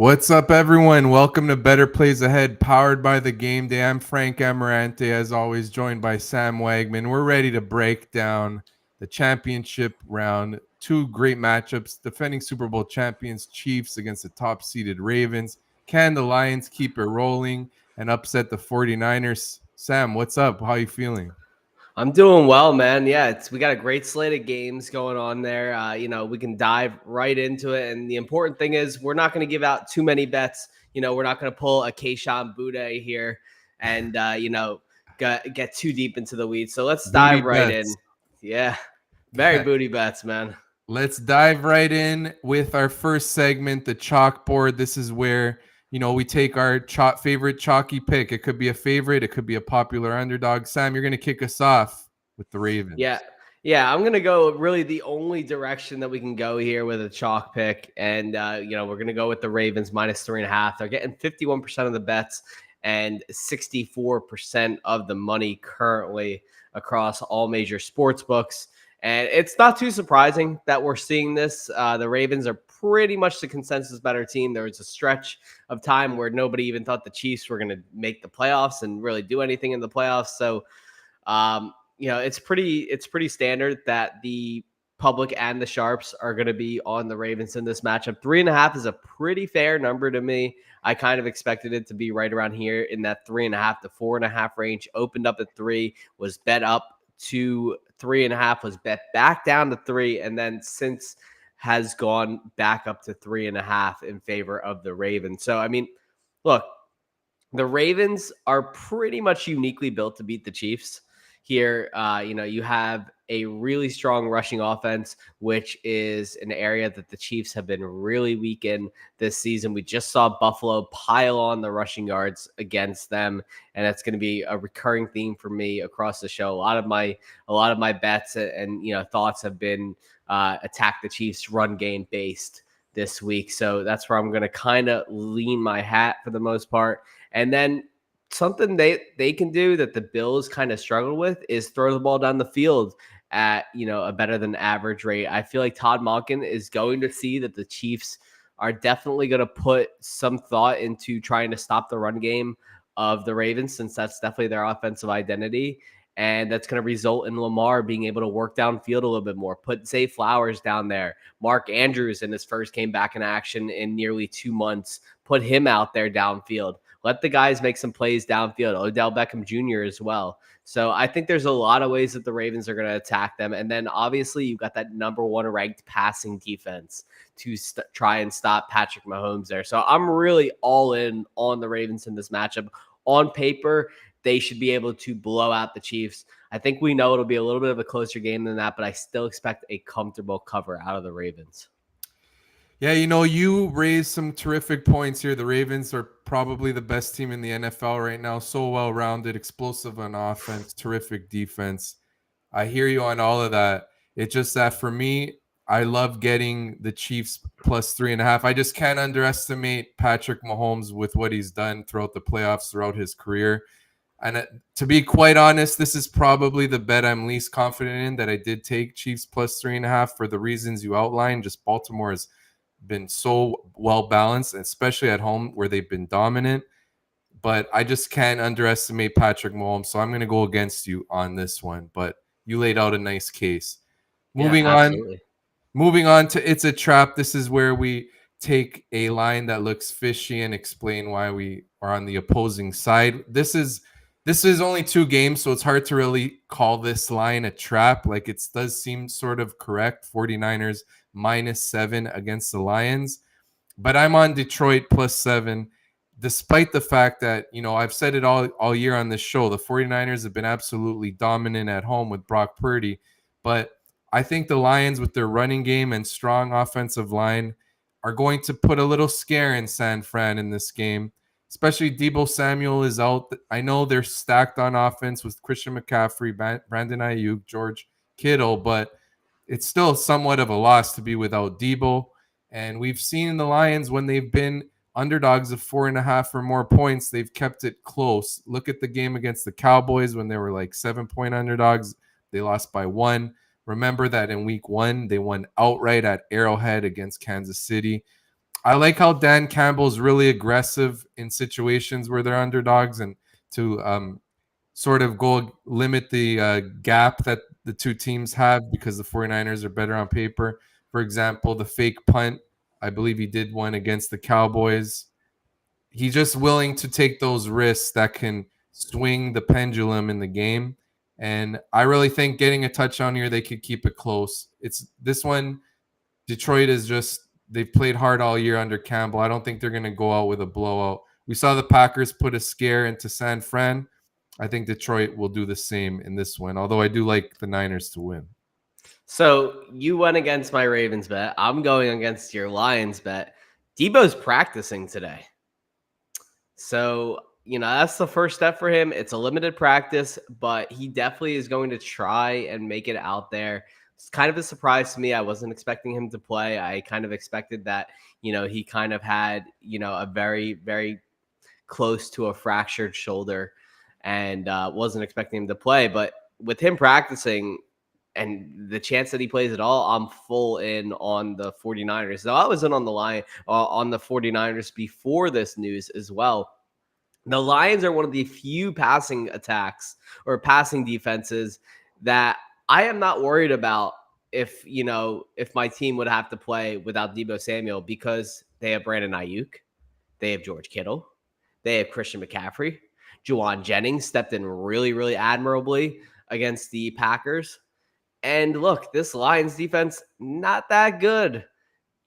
What's up, everyone? Welcome to Better Plays Ahead, powered by the Game Day. I'm Frank Amarante, as always, joined by Sam Wagman. We're ready to break down the championship round. Two great matchups, defending Super Bowl champions Chiefs against the top-seeded Ravens. Can the Lions keep it rolling and upset the 49ers? Sam, what's up? How are you feeling? I'm doing well, man. Yeah, we got a great slate of games going on there. We can dive right into it. And the important thing is we're not going to give out too many bets. We're not going to pull a Keyshawn Boutte here and get too deep into the weeds. So let's Booty dive right in. bets. Yeah, very booty bets, man. Let's dive right in with our first segment, the chalkboard. This is where, we take our favorite chalky pick. It could be a favorite. It could be a popular underdog. Sam, you're going to kick us off with the Ravens. Yeah. Yeah, I'm going to go really the only direction that we can go here with a chalk pick. And, we're going to go with the Ravens minus 3.5. They're getting 51% of the bets and 64% of the money currently across all major sports books. And it's not too surprising that we're seeing this. The Ravens are pretty much the consensus better team. There was a stretch of time where nobody even thought the Chiefs were going to make the playoffs and really do anything in the playoffs. So, it's pretty standard that the public and the sharps are going to be on the Ravens in this matchup. 3.5 is a pretty fair number to me. I kind of expected it to be right around here in that 3.5 to 4.5 range. Opened up at 3, was bet up to 3.5, was bet back down to 3, and then since has gone back up to 3.5 in favor of the Ravens. So, I mean, look, the Ravens are pretty much uniquely built to beat the Chiefs. Here, you have a really strong rushing offense, which is an area that the Chiefs have been really weak in this season. We just saw Buffalo pile on the rushing yards against them, and that's going to be a recurring theme for me across the show. A lot of my bets and thoughts have been attack the Chiefs run game based this week. So that's where I'm going to kind of lean my hat for the most part. And then something they can do that the Bills kind of struggle with is throw the ball down the field at a better than average rate. I feel like Todd Monken is going to see that the Chiefs are definitely going to put some thought into trying to stop the run game of the Ravens, since that's definitely their offensive identity. And that's going to result in Lamar being able to work downfield a little bit more, put Zay Flowers down there. Mark Andrews in his first came back in action in nearly 2 months, put him out there downfield. Let the guys make some plays downfield. Odell Beckham Jr. as well. So I think there's a lot of ways that the Ravens are going to attack them. And then obviously you've got that number 1 ranked passing defense to try and stop Patrick Mahomes there. So I'm really all in on the Ravens in this matchup. On paper, they should be able to blow out the Chiefs. I think we know it'll be a little bit of a closer game than that, but I still expect a comfortable cover out of the Ravens. Yeah, you raised some terrific points here. The Ravens are probably the best team in the NFL right now. So well-rounded, explosive on offense, terrific defense. I hear you on all of that. It's just that for me, I love getting the Chiefs plus 3.5. I just can't underestimate Patrick Mahomes with what he's done throughout the playoffs, throughout his career. And to be quite honest, this is probably the bet I'm least confident in, that I did take Chiefs plus 3.5 for the reasons you outlined. Just Baltimore has been so well balanced, especially at home where they've been dominant. But I just can't underestimate Patrick Mahomes, so I'm going to go against you on this one. But you laid out a nice case. Moving on to It's a Trap. This is where we take a line that looks fishy and explain why we are on the opposing side. This is only 2 games, so it's hard to really call this line a trap. Like, it does seem sort of correct. 49ers -7 against the Lions. But I'm on Detroit +7, despite the fact that, I've said it all year on this show. The 49ers have been absolutely dominant at home with Brock Purdy. But I think the Lions, with their running game and strong offensive line, are going to put a little scare in San Fran in this game. Especially Deebo Samuel is out. I know they're stacked on offense with Christian McCaffrey, Brandon Ayuk, George Kittle, but it's still somewhat of a loss to be without Deebo. And we've seen the Lions, when they've been underdogs of 4.5 or more points, they've kept it close. Look at the game against the Cowboys when they were like 7-point underdogs. They lost by 1. Remember that in week 1, they won outright at Arrowhead against Kansas City. I like how Dan Campbell's really aggressive in situations where they're underdogs and to sort of go limit the gap that the two teams have because the 49ers are better on paper. For example, the fake punt, I believe he did one against the Cowboys. He's just willing to take those risks that can swing the pendulum in the game. And I really think getting a touchdown here, they could keep it close. It's this one, Detroit is just, they've played hard all year under Campbell. I don't think they're going to go out with a blowout. We saw the Packers put a scare into San Fran. I think Detroit will do the same in this one, although I do like the Niners to win. So you went against my Ravens bet. I'm going against your Lions bet. Debo's practicing today. So, that's the first step for him. It's a limited practice, but he definitely is going to try and make it out there. It's kind of a surprise to me. I wasn't expecting him to play. I kind of expected that, he kind of had, a very, very close to a fractured shoulder and wasn't expecting him to play. But with him practicing and the chance that he plays at all, I'm full in on the 49ers. Now, I was in on the line on the 49ers before this news as well. The Lions are one of the few passing attacks or passing defenses that I am not worried about if my team would have to play without Deebo Samuel, because they have Brandon Ayuk, they have George Kittle, they have Christian McCaffrey. Juwan Jennings stepped in really, really admirably against the Packers. And look, this Lions defense, not that good.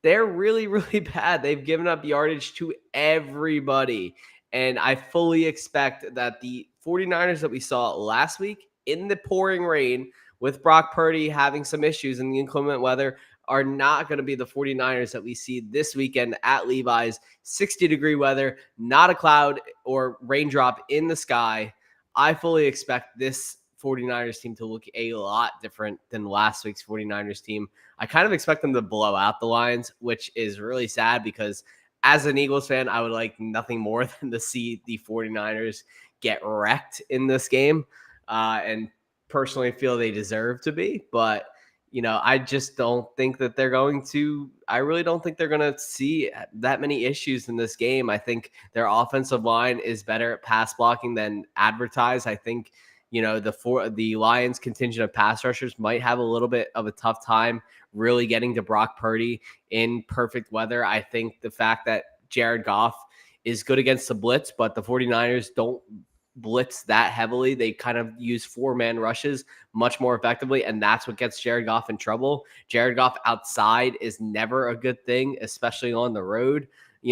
They're really, really bad. They've given up yardage to everybody. And I fully expect that the 49ers that we saw last week in the pouring rain with Brock Purdy having some issues in the inclement weather are not going to be the 49ers that we see this weekend at Levi's. 60-degree weather, not a cloud or raindrop in the sky. I fully expect this 49ers team to look a lot different than last week's 49ers team. I kind of expect them to blow out the Lions, which is really sad because as an Eagles fan, I would like nothing more than to see the 49ers get wrecked in this game and personally feel they deserve to be. But, I just don't think that they're going to – I really don't think they're going to see that many issues in this game. I think their offensive line is better at pass blocking than advertised. I think – the Lions contingent of pass rushers might have a little bit of a tough time really getting to Brock Purdy in perfect weather. I think the fact that Jared Goff is good against the blitz, but the 49ers don't blitz that heavily. They kind of use four-man rushes much more effectively, and that's what gets Jared Goff in trouble. Jared Goff outside is never a good thing, especially on the road.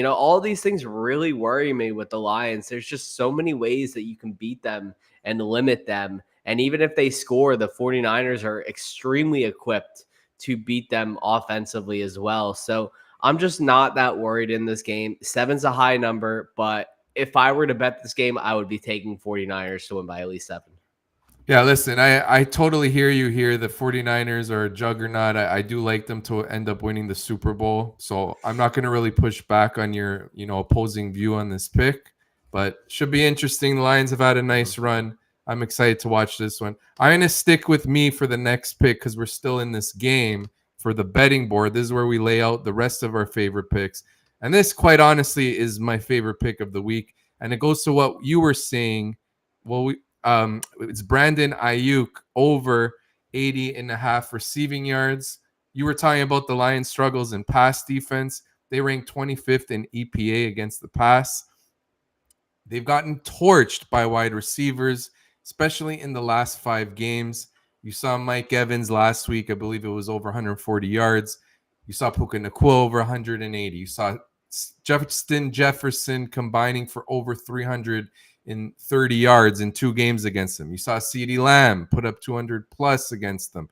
All these things really worry me with the Lions. There's just so many ways that you can beat them and limit them. And even if they score, the 49ers are extremely equipped to beat them offensively as well. So I'm just not that worried in this game. 7's a high number, but if I were to bet this game, I would be taking 49ers to win by at least 7. Yeah, listen, I totally hear you here. The 49ers are a juggernaut. I do like them to end up winning the Super Bowl. So I'm not going to really push back on your, opposing view on this pick, but should be interesting. The Lions have had a nice run. I'm excited to watch this one. I'm going to stick with me for the next pick because we're still in this game for the betting board. This is where we lay out the rest of our favorite picks. And this, quite honestly, is my favorite pick of the week. And it goes to what you were saying. Well, it's Brandon Ayuk over 80.5 receiving yards. You were talking about the Lions' struggles in pass defense. They rank 25th in EPA against the pass. They've gotten torched by wide receivers, especially in the last 5 games. You saw Mike Evans last week. I believe it was over 140 yards. You saw Puka Nacua over 180. You saw Justin Jefferson combining for over 330 yards in 2 games against them. You saw CeeDee Lamb put up 200 plus against them.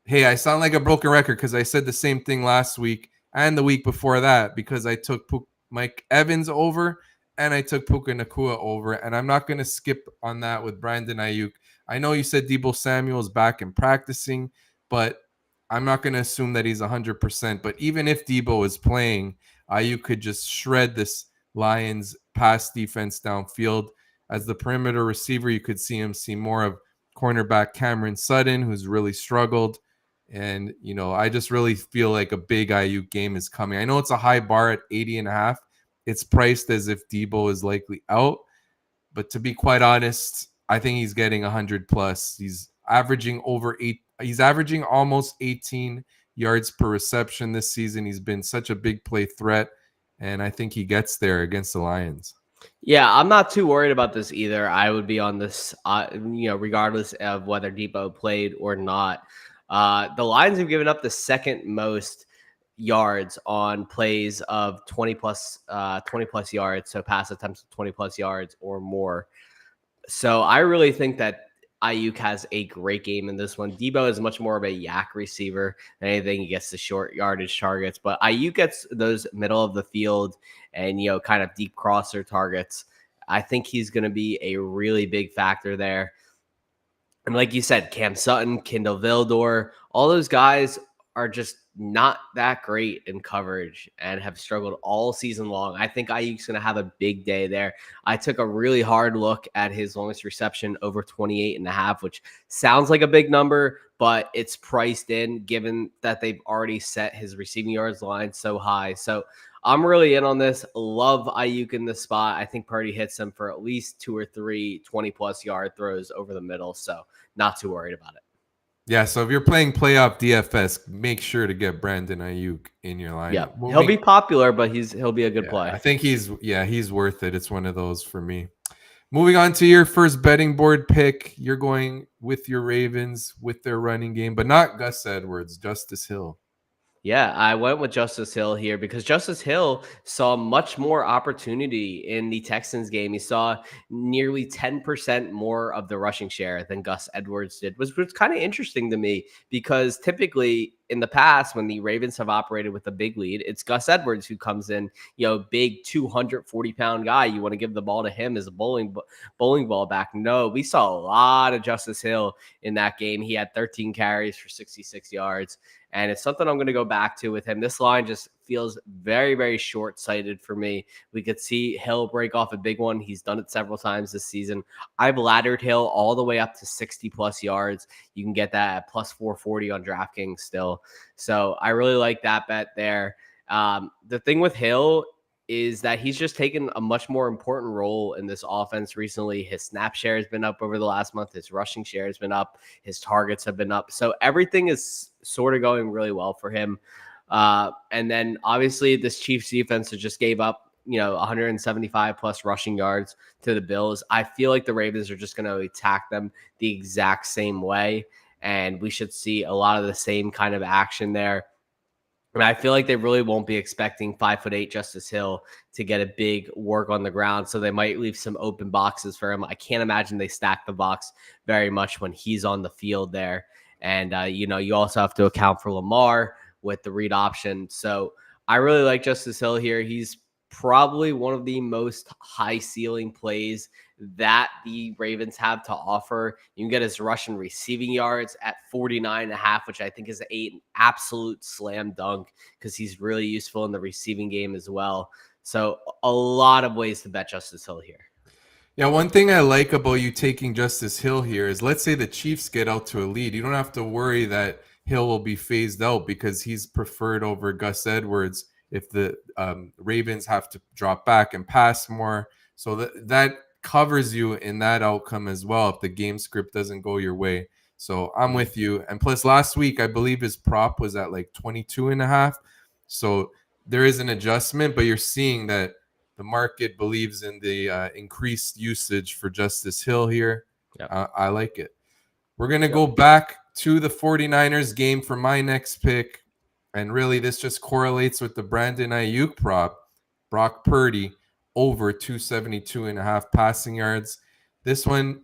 Hey, I sound like a broken record because I said the same thing last week and the week before that because I took Mike Evans over and I took Puka Nacua over, and I'm not going to skip on that with Brandon Ayuk. I know you said Deebo Samuel is back and practicing, but I'm not going to assume that he's 100%. But even if Deebo is playing, Ayuk could just shred this Lions pass defense downfield. As the perimeter receiver, you could see more of cornerback Cameron Sutton, who's really struggled And, I just really feel like a big Ayuk game is coming. I know it's a high bar at 80.5. It's priced as if Debo is likely out. But to be quite honest, I think he's getting 100 plus. He's averaging He's averaging almost 18 yards per reception this season. He's been such a big play threat. And I think he gets there against the Lions. Yeah, I'm not too worried about this either. I would be on this, regardless of whether Depot played or not. The Lions have given up the second most yards on plays of 20 plus yards, so pass attempts of 20 plus yards or more. So I really think that Ayuk has a great game in this one. Debo is much more of a yak receiver than anything. He gets the short yardage targets, but Ayuk gets those middle of the field and, kind of deep crosser targets. I think he's going to be a really big factor there. And like you said, Cam Sutton, Kindle Vildor, all those guys are just not that great in coverage and have struggled all season long. I think Ayuk's going to have a big day there. I took a really hard look at his longest reception over 28.5, which sounds like a big number, but it's priced in given that they've already set his receiving yards line so high. So I'm really in on this. Love Ayuk in this spot. I think Purdy hits him for at least 2 or 3 20-plus yard throws over the middle. So not too worried about it. Yeah, so if you're playing playoff DFS, make sure to get Brandon Ayuk in your lineup. Yeah, he'll be popular, but he'll be a good play. I think he's worth it. It's one of those for me. Moving on to your first betting board pick, you're going with your Ravens with their running game, but not Gus Edwards, Justice Hill. Yeah, I went with Justice Hill here because Justice Hill saw much more opportunity in the Texans game. He saw nearly 10% more of the rushing share than Gus Edwards did, which was kind of interesting to me because typically in the past, when the Ravens have operated with a big lead, it's Gus Edwards who comes in, big 240-pound guy. You want to give the ball to him as a bowling ball back. No, we saw a lot of Justice Hill in that game. He had 13 carries for 66 yards. And it's something I'm going to go back to with him. This line just feels very, very short-sighted for me. We could see Hill break off a big one. He's done it several times this season. I've laddered Hill all the way up to 60-plus yards. You can get that at plus 440 on DraftKings still. So I really like that bet there. The thing with Hill is that he's just taken a much more important role in this offense recently. His snap share has been up over the last month. His rushing share has been up. His targets have been up. So everything is sort of going really well for him. And then obviously this Chiefs defense just gave up, 175 plus rushing yards to the Bills. I feel like the Ravens are just going to attack them the exact same way. And we should see a lot of the same kind of action there. And I feel like they really won't be expecting 5'8" Justice Hill to get a big work on the ground. So they might leave some open boxes for him. I can't imagine they stack the box very much when he's on the field there. And, you also have to account for Lamar with the read option. So I really like Justice Hill here. He's probably one of the most high ceiling plays that the Ravens have to offer. You can get his rushing receiving yards at 49.5, which I think is an absolute slam dunk because he's really useful in the receiving game as well. So a lot of ways to bet Justice Hill here. Yeah, one thing I like about you taking Justice Hill here is let's say the Chiefs get out to a lead. You don't have to worry that Hill will be phased out because he's preferred over Gus Edwards if the Ravens have to drop back and pass more. So that covers you in that outcome as well if the game script doesn't go your way. So I'm with you. And plus last week, I believe his prop was at like 22.5. So there is an adjustment, but you're seeing that the market believes in the increased usage for Justice Hill here. Yep. I like it. We're going to go back to the 49ers game for my next pick. And really, this just correlates with the Brandon Ayuk prop. Brock Purdy over 272.5 passing yards. This one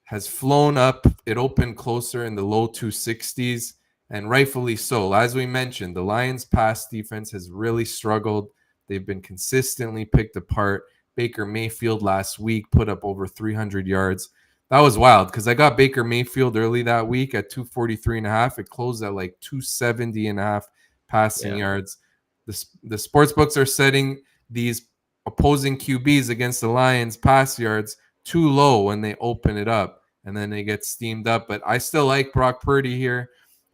has flown up. It opened closer in the low 260s, and rightfully so. As we mentioned, the Lions' pass defense has really struggled. They've been consistently picked apart. Baker Mayfield last week put up over 300 yards. That was wild because I got Baker Mayfield early that week at 243.5. It closed at like 270.5 passing yards. The sports books are setting these opposing QBs against the Lions pass yards too low when they open it up, and then they get steamed up. But I still like Brock Purdy here.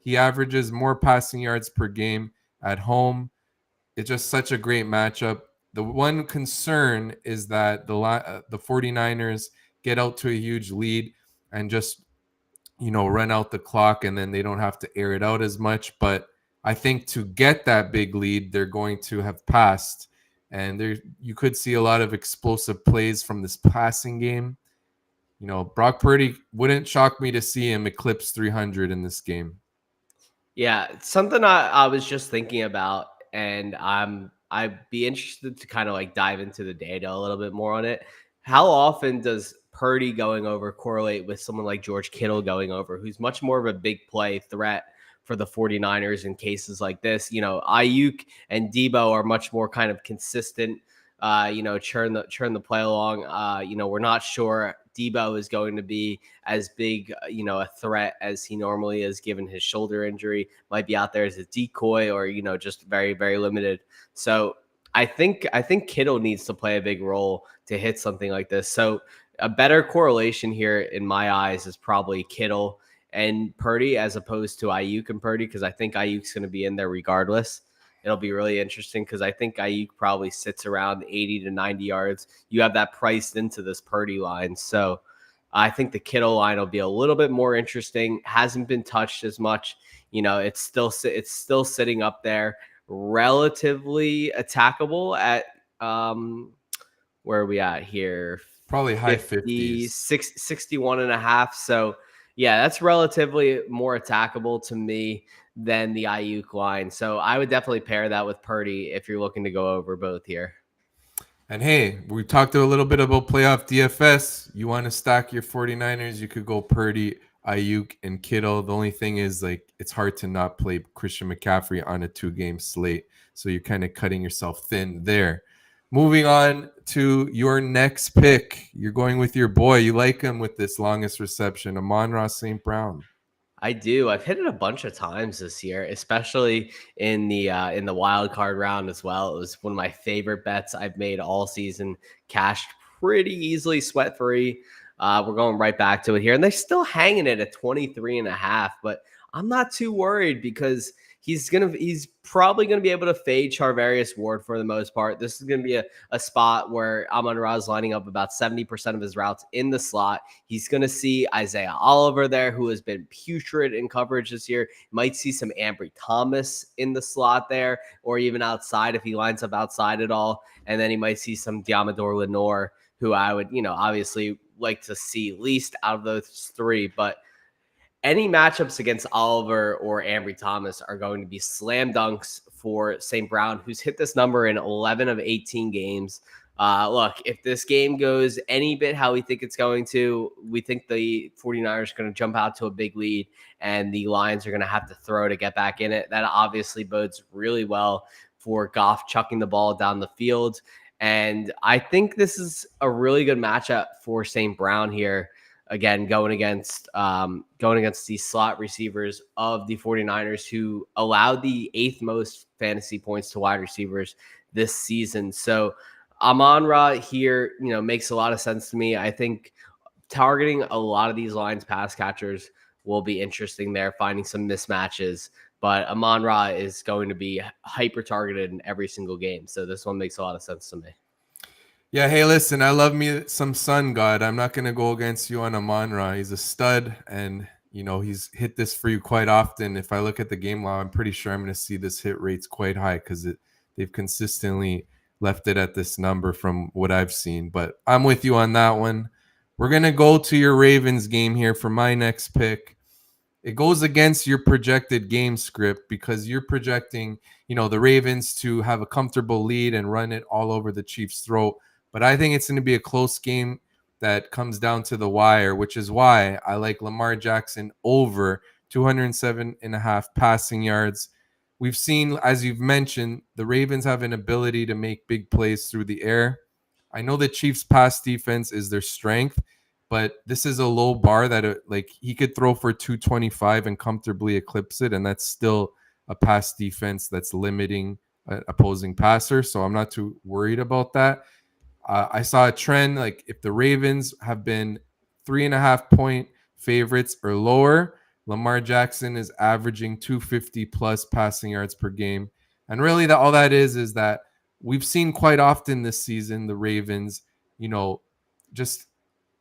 He averages more passing yards per game at home. It's just such a great matchup. The one concern is that the 49ers get out to a huge lead and just run out the clock, and then they don't have to air it out as much. But I think to get that big lead, they're going to have passed, and you could see a lot of explosive plays from this passing game. Brock Purdy, wouldn't shock me to see him eclipse 300 in this game. Yeah, it's something I was just thinking about, and I'd be interested to kind of like dive into the data a little bit more on it. How often does Purdy going over correlate with someone like George Kittle going over, who's much more of a big play threat for the 49ers in cases like this? Ayuk and Debo are much more kind of consistent, churn the play along. We're not sure Debo is going to be as big, a threat as he normally is, given his shoulder injury. Might be out there as a decoy, or just very, very limited. So I think Kittle needs to play a big role to hit something like this. So a better correlation here in my eyes is probably Kittle and Purdy as opposed to Ayuk and Purdy, because I think Ayuk's going to be in there regardless. It'll be really interesting because I think Ayuk probably sits around 80 to 90 yards. You have that priced into this Purdy line. So I think the Kittle line will be a little bit more interesting. Hasn't been touched as much. It's still sitting up there, relatively attackable at where are we at here? Probably high 50s. 61 and a half. So yeah, that's relatively more attackable to me than the Ayuk line. So I would definitely pair that with Purdy if you're looking to go over both here. And hey, we talked a little bit about playoff DFS. You want to stack your 49ers, you could go Purdy, Ayuk, and Kittle. The only thing is, it's hard to not play Christian McCaffrey on a 2-game slate. So you're kind of cutting yourself thin there. Moving on to your next pick. You're going with your boy. You like him with this longest reception, Amon-Ra St. Brown. I do. I've hit it a bunch of times this year, especially in the wild card round as well. It was one of my favorite bets I've made all season. Cashed pretty easily, sweat free. We're going right back to it here, and they're still hanging it at 23 and a half. But I'm not too worried because he's probably gonna be able to fade Charvarius Ward for the most part. This is gonna be a spot where Amon-Ra is lining up about 70% of his routes in the slot. He's gonna see Isaiah Oliver there, who has been putrid in coverage this year. Might see some Ambry Thomas in the slot there, or even outside if he lines up outside at all. And then he might see some Diamador Lenore, who I would, obviously like to see least out of those three. But any matchups against Oliver or Ambry Thomas are going to be slam dunks for St. Brown, who's hit this number in 11 of 18 games. Look, if this game goes any bit how we think it's going to, we think the 49ers are going to jump out to a big lead, and the Lions are going to have to throw to get back in it. That obviously bodes really well for Goff chucking the ball down the field. And I think this is a really good matchup for St. Brown here. Again, going against these slot receivers of the 49ers, who allowed the 8th most fantasy points to wide receivers this season. So Amon-Ra here, makes a lot of sense to me. I think targeting a lot of these Lions pass catchers will be interesting there, finding some mismatches. But Amon-Ra is going to be hyper targeted in every single game. So this one makes a lot of sense to me. Yeah, hey, listen, I love me some Sun God. I'm not going to go against you on Amon-Ra. He's a stud, and, he's hit this for you quite often. If I look at the game log, I'm pretty sure I'm going to see this hit rate's quite high because they've consistently left it at this number from what I've seen. But I'm with you on that one. We're going to go to your Ravens game here for my next pick. It goes against your projected game script because you're projecting, the Ravens to have a comfortable lead and run it all over the Chiefs' throat. But I think it's going to be a close game that comes down to the wire, which is why I like Lamar Jackson over 207.5 passing yards. We've seen, as you've mentioned, the Ravens have an ability to make big plays through the air. I know the Chiefs' pass defense is their strength, but this is a low bar that he could throw for 225 and comfortably eclipse it, and that's still a pass defense that's limiting opposing passers. So I'm not too worried about that. I saw a trend, if the Ravens have been 3.5 point favorites or lower, Lamar Jackson is averaging 250 plus passing yards per game. And really, all that is that we've seen quite often this season the Ravens, just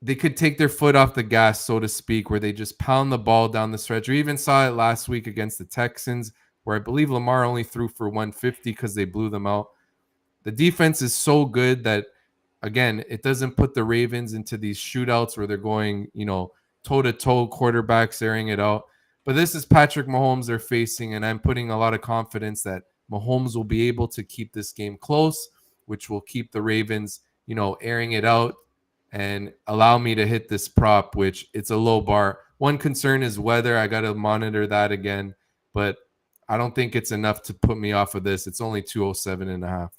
they could take their foot off the gas, so to speak, where they just pound the ball down the stretch. We even saw it last week against the Texans, where I believe Lamar only threw for 150 because they blew them out. The defense is so good that, again, it doesn't put the Ravens into these shootouts where they're going, toe to toe, quarterbacks airing it out. But this is Patrick Mahomes they're facing, and I'm putting a lot of confidence that Mahomes will be able to keep this game close, which will keep the Ravens, airing it out and allow me to hit this prop, which it's a low bar. One concern is weather. I got to monitor that again, but I don't think it's enough to put me off of this. It's only 207.5.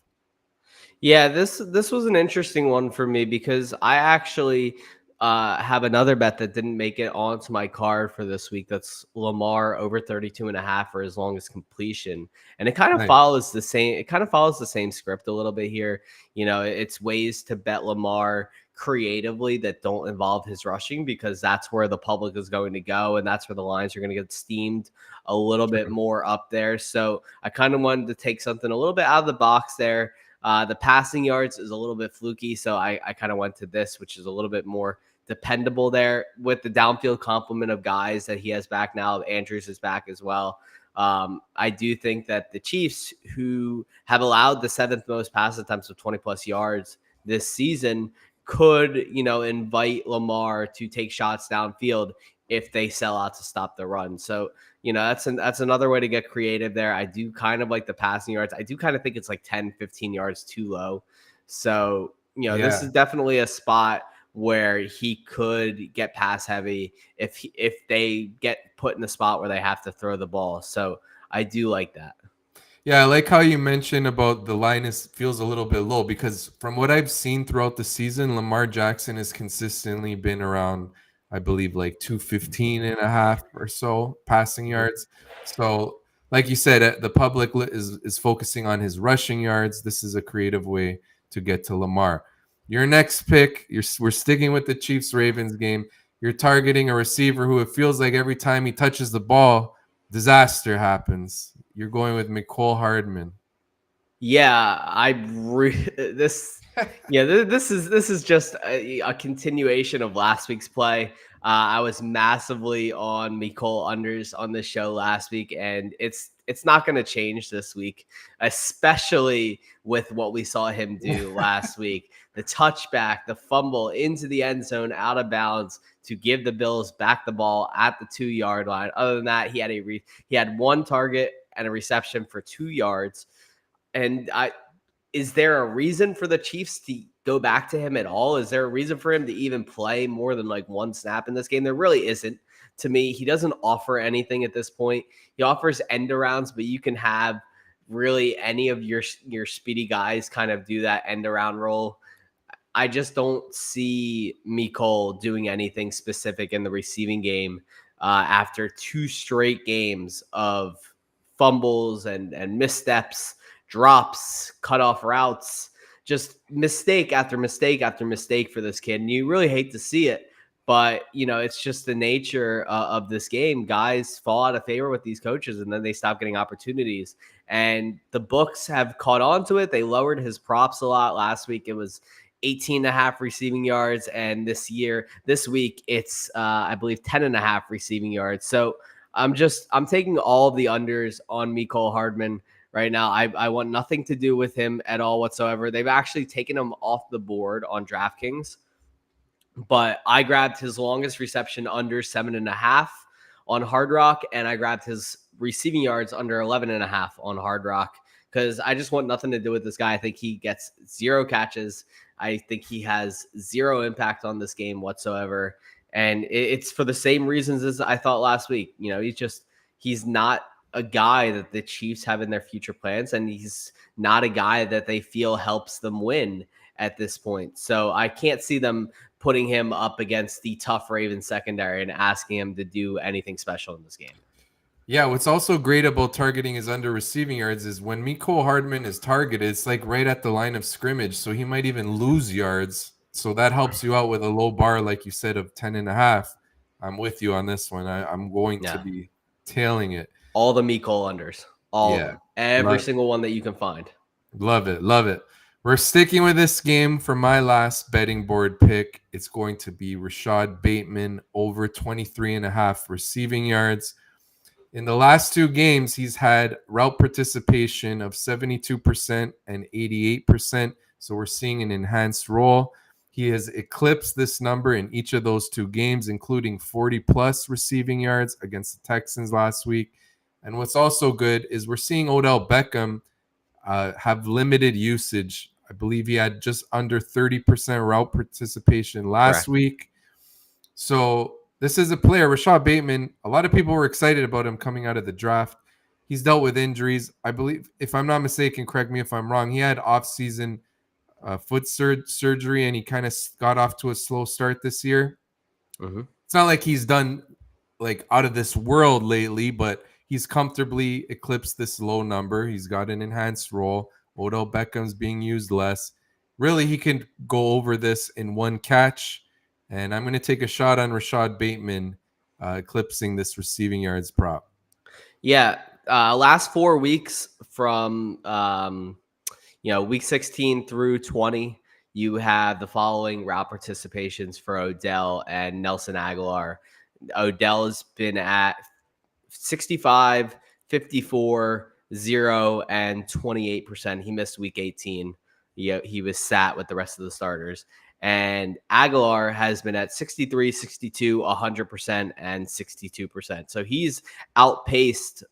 Yeah, this was an interesting one for me because I actually have another bet that didn't make it onto my card for this week. That's Lamar over 32.5 for his longest completion. And it kind of Nice. follows the same script a little bit here. It's ways to bet Lamar creatively that don't involve his rushing, because that's where the public is going to go, and that's where the lines are going to get steamed a little bit more up there. So I kind of wanted to take something a little bit out of the box there. The passing yards is a little bit fluky, so I kind of went to this, which is a little bit more dependable there with the downfield complement of guys that he has back now. Andrews is back as well. I do think that the Chiefs, who have allowed the 7th most pass attempts of 20 plus yards this season, could, invite Lamar to take shots downfield if they sell out to stop the run. So, that's another way to get creative there. I do kind of like the passing yards. I do kind of think it's like 10, 15 yards too low. So, this is definitely a spot where he could get pass heavy if they get put in the spot where they have to throw the ball. So I do like that. Yeah, I like how you mentioned about the line feels a little bit low, because from what I've seen throughout the season, Lamar Jackson has consistently been around, I believe, like 215.5 or so passing yards. So, like you said, the public is focusing on his rushing yards. This is a creative way to get to Lamar. Your next pick, we're sticking with the Chiefs-Ravens game. You're targeting a receiver who it feels like every time he touches the ball, disaster happens. You're going with Mecole Hardman. Yeah, this is just a continuation of last week's play. I was massively on Mecole unders on this show last week, and it's not going to change this week, especially with what we saw him do last week. The touchback, the fumble into the end zone, out of bounds to give the Bills back the ball at the 2-yard line. Other than that, he had one target and a reception for 2 yards. And is there a reason for the Chiefs to go back to him at all? Is there a reason for him to even play more than like one snap in this game? There really isn't. To me, he doesn't offer anything at this point. He offers end arounds, but you can have really any of your speedy guys kind of do that end around role. I just don't see Mecole doing anything specific in the receiving game after 2 straight games of fumbles and missteps, drops, cutoff routes, just mistake after mistake after mistake for this kid. And you really hate to see it, but it's just the nature of this game. Guys fall out of favor with these coaches, and then they stop getting opportunities. And the books have caught on to it. They lowered his props a lot. Last week it was 18.5 receiving yards, and this week it's I believe 10.5 receiving yards. So I'm taking all of the unders on Mecole Hardman right now. I want nothing to do with him at all whatsoever. They've actually taken him off the board on DraftKings, but I grabbed his longest reception under 7.5 on Hard Rock, and I grabbed his receiving yards under 11.5 on Hard Rock, because I just want nothing to do with this guy. I think he gets 0 catches. I think he has 0 impact on this game whatsoever. And it's for the same reasons as I thought last week. He's not a guy that the Chiefs have in their future plans, and he's not a guy that they feel helps them win at this point. So I can't see them putting him up against the tough Ravens secondary and asking him to do anything special in this game. Yeah, what's also great about targeting his under receiving yards is when Mecole Hardman is targeted, it's like right at the line of scrimmage, so he might even lose yards. So that helps you out with a low bar, like you said, of 10.5. I'm with you on this one. I'm going to Yeah. be tailing it. All the Miko unders. All of Yeah. them. Every Love, single one that you can find. love it. Love it. We're sticking with this game for my last betting board pick. It's going to be Rashad Bateman over 23.5 receiving yards. In the last two games, he's had route participation of 72% and 88%. So we're seeing an enhanced role. He has eclipsed this number in each of those two games, including 40 plus receiving yards against the Texans last week. And what's also good is we're seeing Odell Beckham have limited usage. I believe he had just under 30% route participation last Correct. week. So this is a player, Rashad Bateman. A lot of people were excited about him coming out of the draft. He's dealt with injuries. I believe, if I'm not mistaken, correct me if I'm wrong, he had off-season foot surgery and he kind of got off to a slow start this year. Mm-hmm. It's not like he's done like out of this world lately, but he's comfortably eclipsed this low number. He's got an enhanced role. Odell Beckham's being used less. Really, he can go over this in one catch. And I'm going to take a shot on Rashad Bateman eclipsing this receiving yards prop. Yeah. Last 4 weeks from week 16 through 20, you have the following route participations for Odell and Nelson Aguilar. Odell has been at 65, 54, 0, and 28%. He missed week 18. He was sat with the rest of the starters. And Aguilar has been at 63, 62, 100%, and 62%. So he's outpaced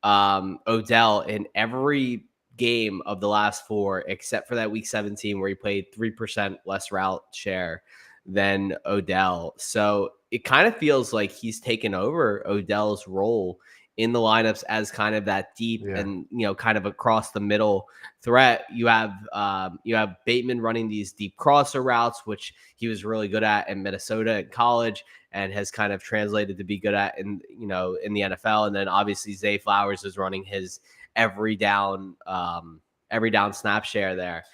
Odell in every game of the last four, except for that week 17 where he played 3% less route share than Odell. So it kind of feels like he's taken over Odell's role in the lineups as kind of that deep and kind of across the middle threat. You have Bateman running these deep crosser routes, which he was really good at in Minnesota in college and has kind of translated to be good at in the NFL. And then obviously Zay Flowers is running his every down snap share there.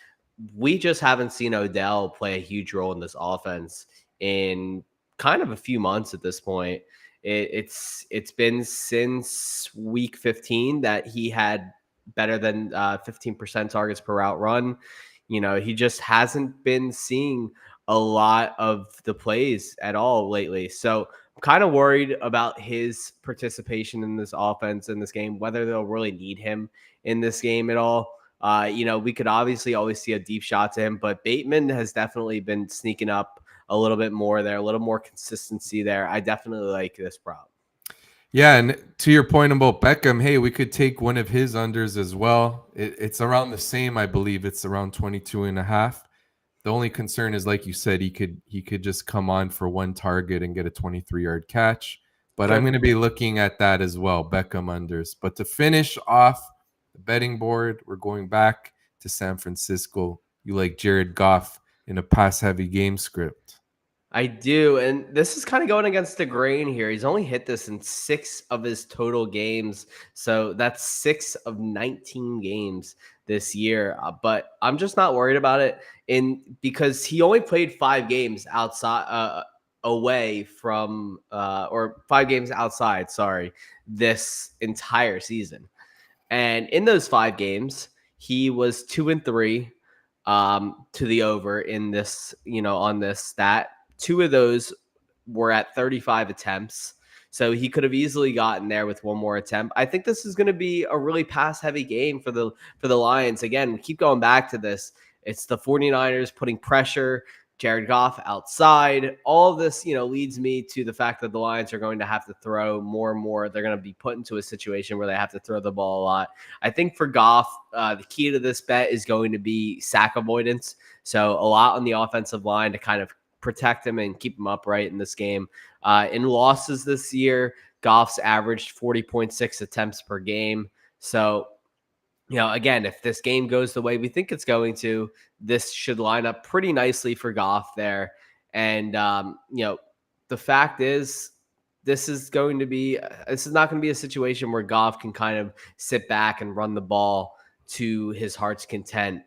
We just haven't seen Odell play a huge role in this offense in kind of a few months at this point. It's been since week 15 that he had better than 15% targets per route run. He just hasn't been seeing a lot of the plays at all lately. So I'm kind of worried about his participation in this offense in this game, whether they'll really need him in this game at all. We could obviously always see a deep shot to him, but Bateman has definitely been sneaking up a little bit more there, a little more consistency there. I definitely like this prop. Yeah, and to your point about Beckham, hey, we could take one of his unders as well. It's around the same, I believe. It's around 22.5. The only concern is, like you said, he could just come on for one target and get a 23-yard catch. But I'm going to be looking at that as well, Beckham unders. But to finish off the betting board, we're going back to San Francisco. You like Jared Goff in a pass-heavy game script. I do. And this is kind of going against the grain here. He's only hit this in 6 of his total games. So that's 6 of 19 games this year. But I'm just not worried about it because he only played 5 games outside away from or 5 games outside, this entire season. And in those 5 games, he was 2-3 to the over in this, on this stat. 2 of those were at 35 attempts. So he could have easily gotten there with one more attempt. I think this is going to be a really pass heavy game for the Lions. Again, we keep going back to this. It's the 49ers putting pressure, Jared Goff outside. All of this, leads me to the fact that the Lions are going to have to throw more and more. They're going to be put into a situation where they have to throw the ball a lot. I think for Goff, the key to this bet is going to be sack avoidance. So a lot on the offensive line to kind of protect him and keep him upright in this game. In losses this year, Goff's averaged 40.6 attempts per game. So, again, if this game goes the way we think it's going to, this should line up pretty nicely for Goff there. And, the fact is, this is not going to be a situation where Goff can kind of sit back and run the ball to his heart's content.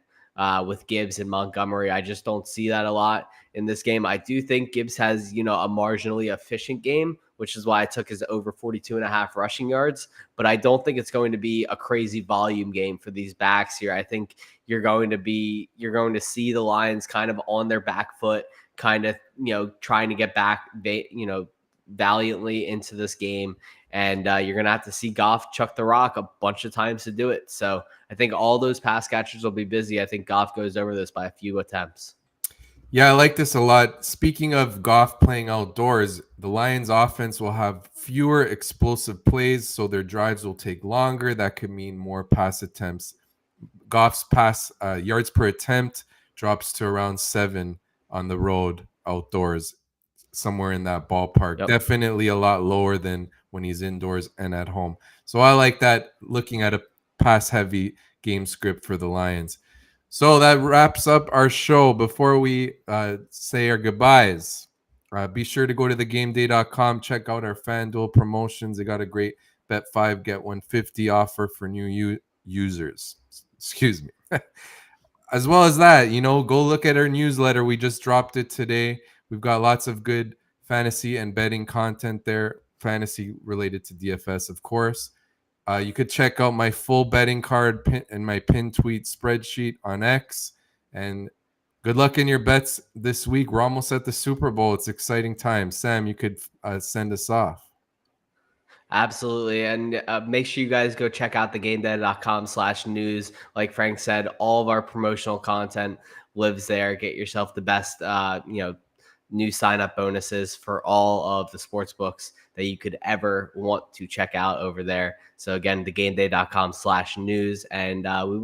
with Gibbs and Montgomery. I just don't see that a lot in this game. I do think Gibbs has, a marginally efficient game, which is why I took his over 42.5 rushing yards. But I don't think it's going to be a crazy volume game for these backs here. I think you're going to see the Lions kind of on their back foot, kind of, trying to get back, valiantly into this game. And you're going to have to see Goff chuck the rock a bunch of times to do it. So I think all those pass catchers will be busy. I think Goff goes over this by a few attempts. Yeah, I like this a lot. Speaking of Goff playing outdoors, the Lions offense will have fewer explosive plays, so their drives will take longer. That could mean more pass attempts. Goff's pass yards per attempt drops to around 7 on the road outdoors, somewhere in that ballpark. Yep. Definitely a lot lower than when he's indoors and at home. So I like that, looking at a pass heavy game script for the Lions. So that wraps up our show. Before we say our goodbyes, be sure to go to thegameday.com, check out our FanDuel promotions. They got a great bet 5 get 150 offer for new users. Excuse me. As well as that, go look at our newsletter. We just dropped it today. We've got lots of good fantasy and betting content there, fantasy related to DFS, of course. You could check out my full betting card and my pin tweet spreadsheet on X. And good luck in your bets this week. We're almost at the Super Bowl. It's exciting time. Sam, you could send us off. Absolutely. And make sure you guys go check out thegameday.com/news. Like Frank said, all of our promotional content lives there. Get yourself the best, new sign up bonuses for all of the sports books that you could ever want to check out over there. So again, thegameday.com/news. And we